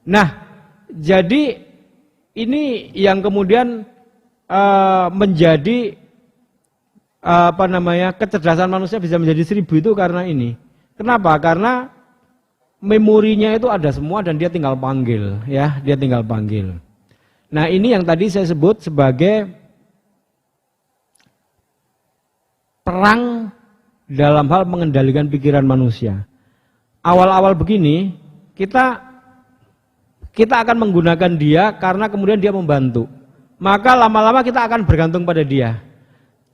Nah, jadi ini yang kemudian menjadi kecerdasan manusia bisa menjadi 1000 itu karena ini. Kenapa? Karena memorinya itu ada semua dan dia tinggal panggil, ya, dia tinggal panggil. Nah, ini yang tadi saya sebut sebagai perang dalam hal mengendalikan pikiran manusia. Awal-awal begini, kita akan menggunakan dia karena kemudian dia membantu. Maka lama-lama kita akan bergantung pada dia.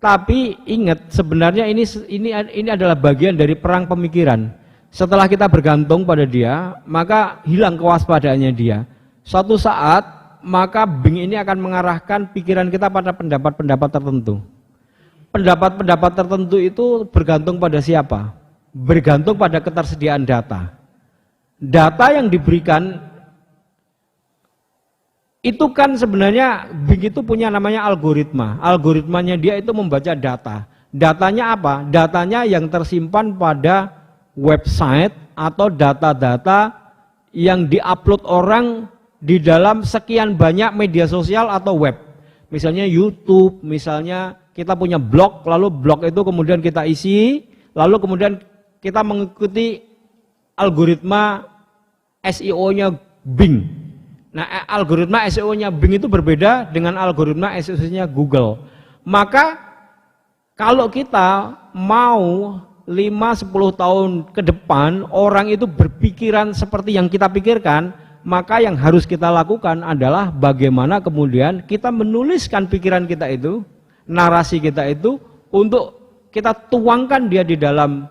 Tapi ingat, sebenarnya ini adalah bagian dari perang pemikiran. Setelah kita bergantung pada dia, maka hilang kewaspadaannya dia. Suatu saat, maka Bing ini akan mengarahkan pikiran kita pada pendapat-pendapat tertentu. Pendapat-pendapat tertentu itu bergantung pada siapa? Bergantung pada ketersediaan data. Data yang diberikan itu kan sebenarnya Bing itu punya namanya algoritma. Algoritmanya dia itu membaca data. Datanya apa? Datanya yang tersimpan pada website atau data-data yang diupload orang di dalam sekian banyak media sosial atau web. Misalnya YouTube, misalnya kita punya blog, lalu blog itu kemudian kita isi, lalu kemudian kita mengikuti algoritma SEO-nya Bing. Nah, algoritma SEO-nya Bing itu berbeda dengan algoritma SEO-nya Google. Maka kalau kita mau 5-10 tahun ke depan orang itu berpikiran seperti yang kita pikirkan, maka yang harus kita lakukan adalah bagaimana kemudian kita menuliskan pikiran kita itu, narasi kita itu, untuk kita tuangkan dia di dalam,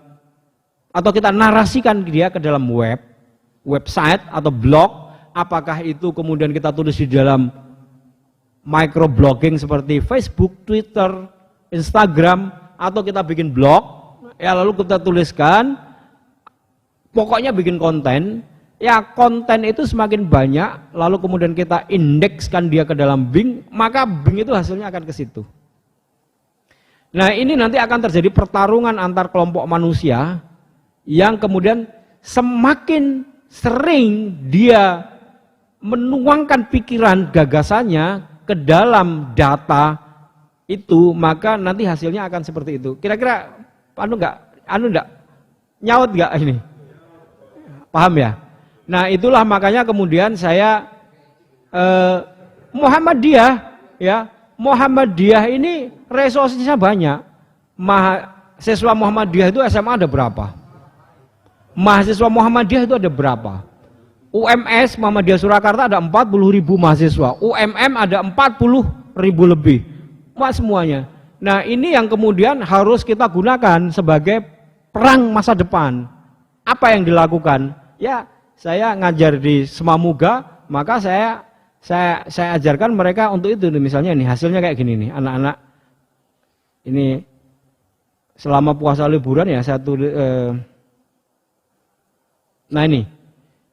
atau kita narasikan dia ke dalam website atau blog. Apakah itu kemudian kita tulis di dalam microblogging seperti Facebook, Twitter, Instagram, atau kita bikin blog, ya lalu kita tuliskan, pokoknya bikin konten, ya konten itu semakin banyak, lalu kemudian kita indekskan dia ke dalam Bing, maka Bing itu hasilnya akan ke situ. Nah, ini nanti akan terjadi pertarungan antar kelompok manusia yang kemudian semakin sering dia menuangkan pikiran gagasannya ke dalam data itu, maka nanti hasilnya akan seperti itu. Kira-kira enggak nyaut enggak ini? Paham ya? Nah, itulah makanya kemudian saya Muhammadiyah, ya. Muhammadiyah ini resource-nya banyak. Mahasiswa Muhammadiyah itu SMA ada berapa? Mahasiswa Muhammadiyah itu ada berapa? UMS Muhammadiyah Surakarta ada 40.000 mahasiswa, UMM ada 40.000 lebih, semuanya. Nah, ini yang kemudian harus kita gunakan sebagai perang masa depan. Apa yang dilakukan? Ya, saya ngajar di Semamuga, maka saya ajarkan mereka untuk itu. Misalnya nih, hasilnya kayak gini nih, anak-anak ini selama puasa liburan ya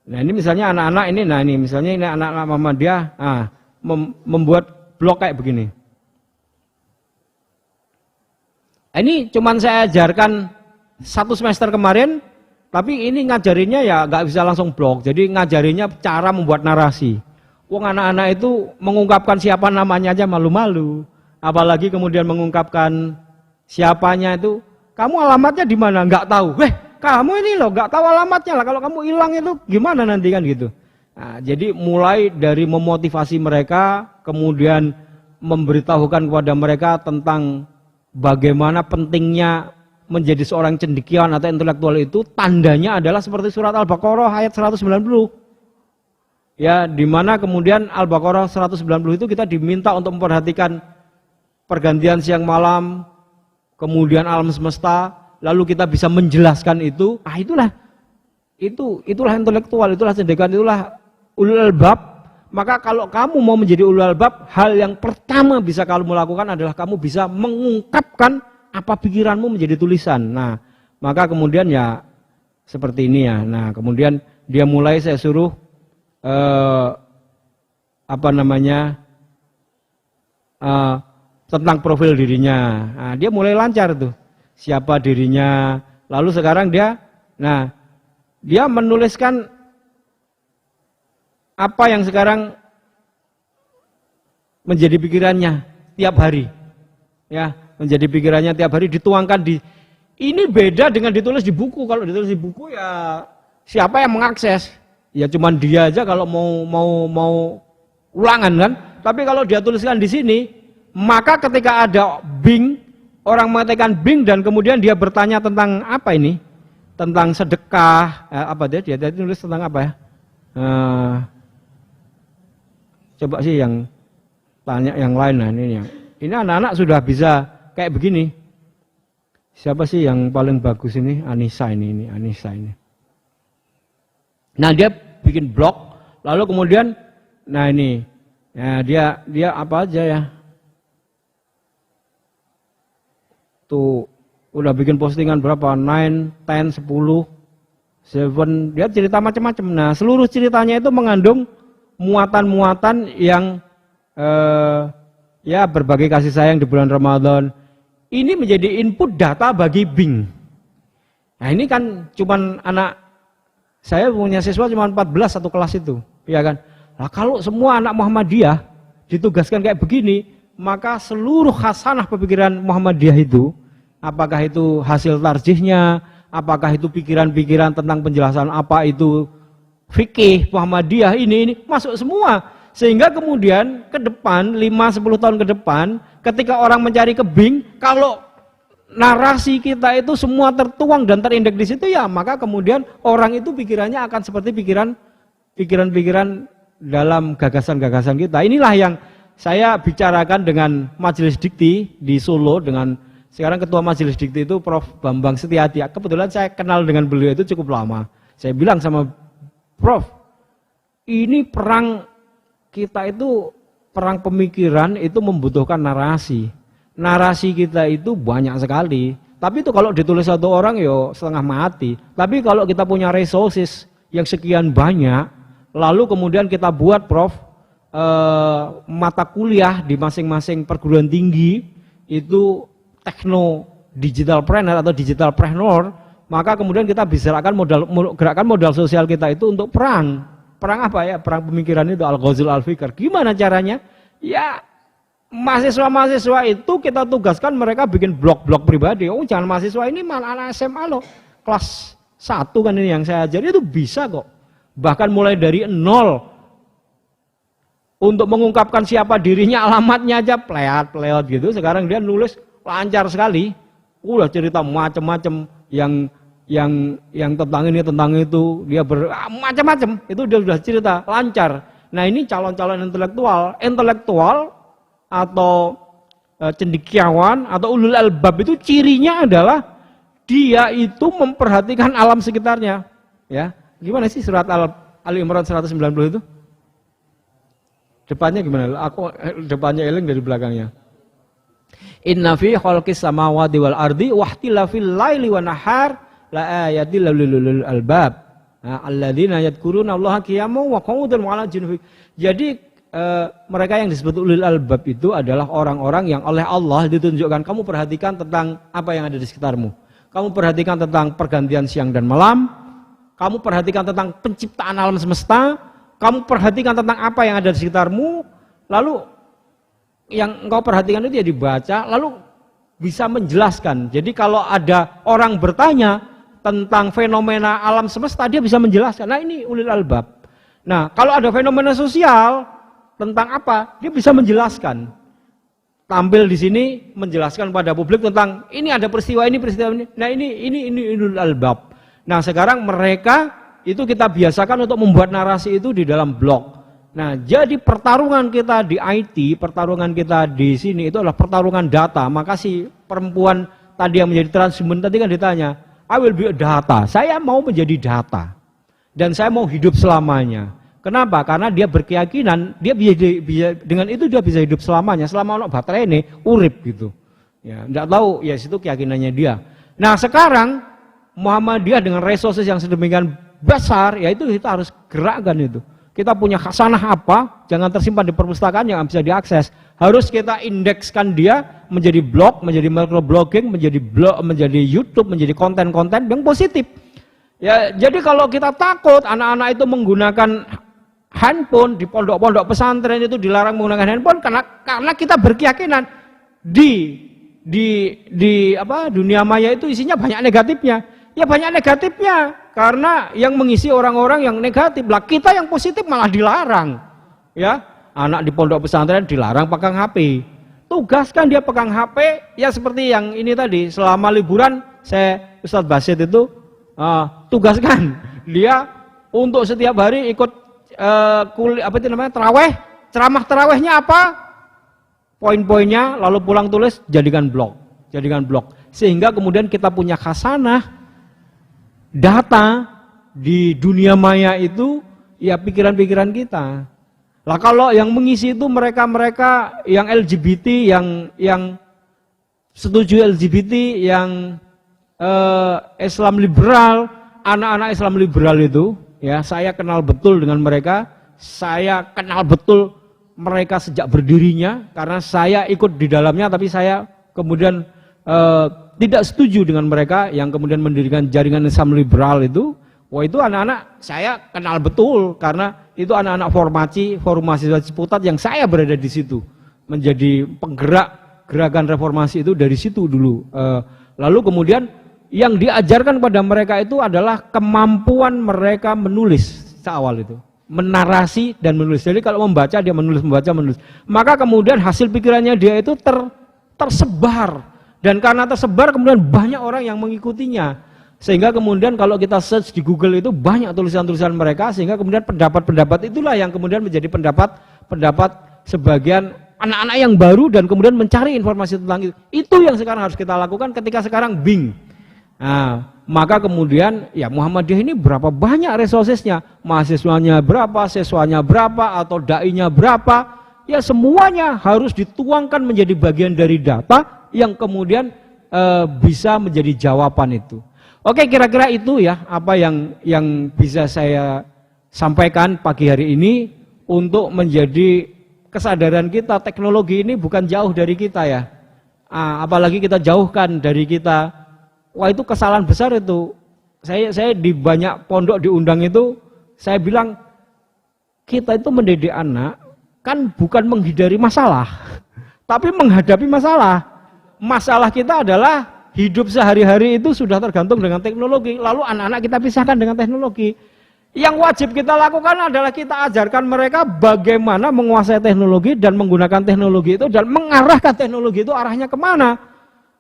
Nah ini misalnya anak-anak ini, nah ini misalnya ini anak-anak Muhammadiyah membuat blog kayak begini. Ini cuman saya ajarkan 1 semester kemarin, tapi ini ngajarinnya ya nggak bisa langsung blog, jadi ngajarinnya cara membuat narasi. Wong anak-anak itu mengungkapkan siapa namanya aja malu-malu, apalagi kemudian mengungkapkan siapanya itu, kamu alamatnya di mana? Nggak tahu. Kamu ini loh nggak tahu alamatnya lah, kalau kamu hilang itu gimana nanti kan gitu. Nah, jadi mulai dari memotivasi mereka, kemudian memberitahukan kepada mereka tentang bagaimana pentingnya menjadi seorang cendekiawan atau intelektual itu, tandanya adalah seperti surat Al-Baqarah ayat 190. Ya, di mana kemudian Al-Baqarah 190 itu kita diminta untuk memperhatikan pergantian siang malam, kemudian alam semesta. Lalu kita bisa menjelaskan itu, itulah intelektual, itulah cendekiawan, itulah ulul albab. Maka kalau kamu mau menjadi ulul albab, hal yang pertama bisa kamu lakukan adalah kamu bisa mengungkapkan apa pikiranmu menjadi tulisan. Nah, maka kemudian ya seperti ini ya. Nah, kemudian dia mulai saya suruh tentang profil dirinya. Nah, dia mulai lancar tuh. Siapa dirinya, lalu sekarang dia menuliskan apa yang sekarang menjadi pikirannya tiap hari. Ya, menjadi pikirannya tiap hari dituangkan di ini beda dengan ditulis di buku. Kalau ditulis di buku ya siapa yang mengakses? Ya cuman dia aja kalau mau ulangan kan. Tapi kalau dia tuliskan di sini, maka ketika ada Bing, orang mengetikkan Bing dan kemudian dia bertanya tentang apa ini? Tentang sedekah, apa dia tulis tentang apa ya? Coba sih yang tanya yang lain nah ini anak-anak sudah bisa kayak begini. Siapa sih yang paling bagus ini? Anissa ini Anissa ini. Nah dia bikin blog, lalu kemudian, nah ini, ya dia apa aja ya? Tuh udah bikin postingan berapa? 9, 10, 10, 7, dia cerita macam-macam. Nah seluruh ceritanya itu mengandung muatan-muatan yang ya berbagai kasih sayang di bulan Ramadan. Ini menjadi input data bagi Bing. Nah ini kan cuman anak, saya punya siswa cuma 14 satu kelas itu, ya kan. Nah kalau semua anak Muhammadiyah ditugaskan kayak begini, maka seluruh khasanah pemikiran Muhammadiyah itu, apakah itu hasil tarjihnya, apakah itu pikiran-pikiran tentang penjelasan apa itu fikih Muhammadiyah ini masuk semua. Sehingga kemudian ke depan, 5-10 tahun ke depan, ketika orang mencari ke Bing, kalau narasi kita itu semua tertuang dan terindeks di situ ya, maka kemudian orang itu pikirannya akan seperti pikiran-pikiran dalam gagasan-gagasan kita. Inilah yang saya bicarakan dengan Majelis Dikti di Solo, dengan sekarang Ketua Majelis Dikti itu Prof. Bambang Setiati. Kebetulan saya kenal dengan beliau itu cukup lama. Saya bilang sama Prof, ini perang kita itu, perang pemikiran itu membutuhkan narasi. Narasi kita itu banyak sekali. Tapi itu kalau ditulis satu orang yo setengah mati. Tapi kalau kita punya resources yang sekian banyak, lalu kemudian kita buat Prof mata kuliah di masing-masing perguruan tinggi itu tekno digital planner atau digital planner, maka kemudian kita bisa gerakan modal sosial kita itu untuk perang. Perang apa ya? Perang pemikiran itu, Al-Ghazul Al-Fikr. Gimana caranya? Ya mahasiswa-mahasiswa itu kita tugaskan mereka bikin blog-blog pribadi. Oh jangan mahasiswa ini malah anak SMA loh, kelas 1 kan ini yang saya ajari itu bisa kok. Bahkan mulai dari 0 untuk mengungkapkan siapa dirinya, alamatnya aja pleot gitu. Sekarang dia nulis lancar sekali. Udah cerita macam-macam yang tentang ini tentang itu, dia macam-macam itu dia sudah cerita lancar. Nah ini calon-calon intelektual atau cendekiawan atau ulul albab itu cirinya adalah dia itu memperhatikan alam sekitarnya. Ya gimana sih surat Ali Imran 190 itu? Depannya gimana? Depannya eling dari belakangnya. Inna fi khalqis samawati wal ardi wahtilafil laili wan nahar la ayatil lil albab alladzina yadhkuruna Allaha qiyaman wa qu'udan wa 'ala junubihim. Jadi mereka yang disebut ulil albab itu adalah orang-orang yang oleh Allah ditunjukkan, kamu perhatikan tentang apa yang ada di sekitarmu. Kamu perhatikan tentang pergantian siang dan malam, kamu perhatikan tentang penciptaan alam semesta, kamu perhatikan tentang apa yang ada di sekitarmu, lalu yang engkau perhatikan itu ya dibaca, lalu bisa menjelaskan. Jadi kalau ada orang bertanya tentang fenomena alam semesta, dia bisa menjelaskan. Nah ini ulil albab. Nah kalau ada fenomena sosial tentang apa, dia bisa menjelaskan. Tampil di sini menjelaskan pada publik tentang ini ada peristiwa ini. Nah ini ulil albab. Nah sekarang mereka itu kita biasakan untuk membuat narasi itu di dalam blog. Nah jadi pertarungan kita di IT, pertarungan kita di sini itu adalah pertarungan data. Maka si perempuan tadi yang menjadi transhuman tadi kan ditanya, I will be a data. Saya mau menjadi data. Dan saya mau hidup selamanya. Kenapa? Karena dia berkeyakinan, dia bisa dengan itu dia bisa hidup selamanya. Selama ono baterai ini, urip gitu. Ya, enggak tahu, ya itu keyakinannya dia. Nah sekarang, Muhammadiyah dengan resources yang sedemikian besar, ya itu kita harus gerakkan itu. Kita punya khasanah apa, jangan tersimpan di perpustakaan yang bisa diakses. Harus kita indekskan dia menjadi blog, menjadi microblogging, menjadi blog, menjadi YouTube, menjadi konten-konten yang positif. Ya, jadi kalau kita takut anak-anak itu menggunakan handphone di pondok-pondok pesantren itu dilarang menggunakan handphone karena kita berkeyakinan di dunia maya itu isinya banyak negatifnya. Ya banyak negatifnya karena yang mengisi orang-orang yang negatif. Lah kita yang positif malah dilarang. Ya, anak di pondok pesantren dilarang pegang HP. Tugaskan dia pegang HP ya seperti yang ini tadi, selama liburan saya Ustadz Basit itu tugaskan dia untuk setiap hari ikut taraweh, ceramah tarawehnya apa? Poin-poinnya lalu pulang tulis jadikan blog. Sehingga kemudian kita punya khasanah data di dunia maya itu ya pikiran-pikiran kita. Lah kalau yang mengisi itu mereka-mereka yang LGBT, yang setuju LGBT, yang Islam liberal, anak-anak Islam liberal itu, ya saya kenal betul dengan mereka, saya kenal betul mereka sejak berdirinya, karena saya ikut di dalamnya, tapi saya kemudian tidak setuju dengan mereka yang kemudian mendirikan jaringan Islam liberal itu. Wah itu anak-anak saya kenal betul karena itu anak-anak forum mahasiswa Ciputat yang saya berada di situ menjadi penggerak gerakan reformasi itu dari situ dulu. Lalu kemudian yang diajarkan pada mereka itu adalah kemampuan mereka menulis seawal itu, menarasi dan menulis. Jadi kalau membaca dia menulis, membaca menulis. Maka kemudian hasil pikirannya dia itu tersebar dan karena tersebar kemudian banyak orang yang mengikutinya. Sehingga kemudian kalau kita search di Google itu banyak tulisan-tulisan mereka, sehingga kemudian pendapat-pendapat itulah yang kemudian menjadi pendapat sebagian anak-anak yang baru dan kemudian mencari informasi tentang itu. Itu yang sekarang harus kita lakukan ketika sekarang Bing. Nah, maka kemudian ya Muhammadiyah ini berapa banyak resourcesnya, mahasiswanya berapa, siswanya berapa, atau dai-nya berapa, ya semuanya harus dituangkan menjadi bagian dari data yang kemudian bisa menjadi jawaban itu. Oke, kira-kira itu ya apa yang bisa saya sampaikan pagi hari ini untuk menjadi kesadaran kita. Teknologi ini bukan jauh dari kita ya, apalagi kita jauhkan dari kita. Wah itu kesalahan besar itu. Saya di banyak pondok diundang itu, saya bilang kita itu mendidik anak kan bukan menghindari masalah, tapi menghadapi masalah. Masalah kita adalah hidup sehari-hari itu sudah tergantung dengan teknologi, lalu anak-anak kita pisahkan dengan teknologi. Yang wajib kita lakukan adalah kita ajarkan mereka bagaimana menguasai teknologi dan menggunakan teknologi itu dan mengarahkan teknologi itu arahnya kemana.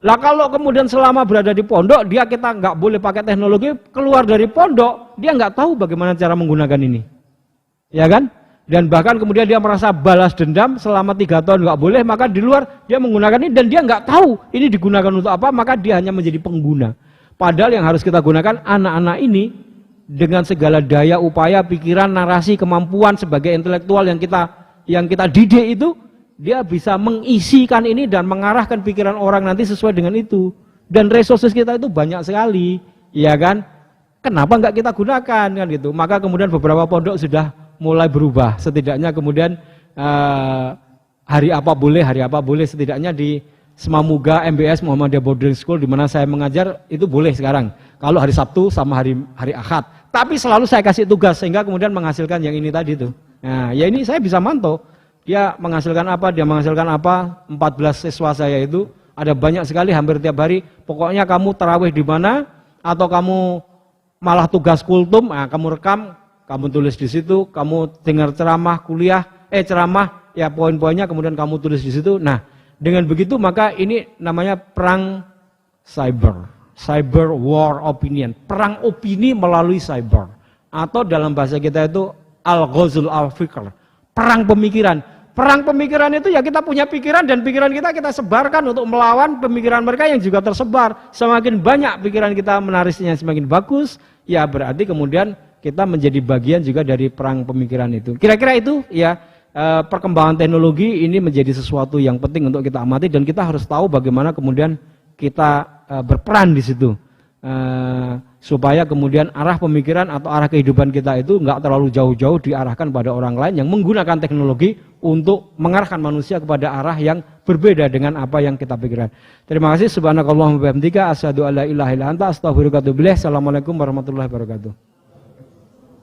Lah kalau kemudian selama berada di pondok, kita nggak boleh pakai teknologi, keluar dari pondok, dia nggak tahu bagaimana cara menggunakan ini. Ya kan? Dan bahkan kemudian dia merasa balas dendam selama 3 tahun nggak boleh, maka di luar dia menggunakan ini dan dia nggak tahu ini digunakan untuk apa, maka dia hanya menjadi pengguna. Padahal yang harus kita gunakan anak-anak ini dengan segala daya, upaya, pikiran, narasi, kemampuan sebagai intelektual yang kita didik itu, dia bisa mengisikan ini dan mengarahkan pikiran orang nanti sesuai dengan itu. Dan resources kita itu banyak sekali, ya kan? Kenapa nggak kita gunakan kan gitu? Maka kemudian beberapa pondok sudah mulai berubah, setidaknya kemudian hari apa boleh setidaknya di Semamuga MBS Muhammadiyah Boarding School di mana saya mengajar itu boleh sekarang. Kalau hari Sabtu sama hari Ahad. Tapi selalu saya kasih tugas sehingga kemudian menghasilkan yang ini tadi tuh. Nah, ya ini saya bisa mantau. Dia menghasilkan apa, 14 siswa saya itu ada banyak sekali hampir tiap hari. Pokoknya kamu tarawih di mana atau kamu malah tugas kultum, kamu rekam, kamu tulis di situ, kamu dengar ceramah, ceramah, ya poin-poinnya kemudian kamu tulis di situ. Nah, dengan begitu maka ini namanya perang cyber war opinion, perang opini melalui cyber. Atau dalam bahasa kita itu al-ghazul al-fikr, perang pemikiran. Perang pemikiran itu ya kita punya pikiran dan pikiran kita sebarkan untuk melawan pemikiran mereka yang juga tersebar. Semakin banyak pikiran kita menarisnya semakin bagus, ya berarti kemudian kita menjadi bagian juga dari perang pemikiran itu. Kira-kira itu ya perkembangan teknologi ini menjadi sesuatu yang penting untuk kita amati dan kita harus tahu bagaimana kemudian kita berperan di situ. Supaya kemudian arah pemikiran atau arah kehidupan kita itu nggak terlalu jauh-jauh diarahkan pada orang lain yang menggunakan teknologi untuk mengarahkan manusia kepada arah yang berbeda dengan apa yang kita pikirkan. Terima kasih. Subhanakallahumma wa bihamdika asyhadu alla ilaha illa anta astaghfiruka wa atubu ilaik. Assalamualaikum warahmatullahi wabarakatuh.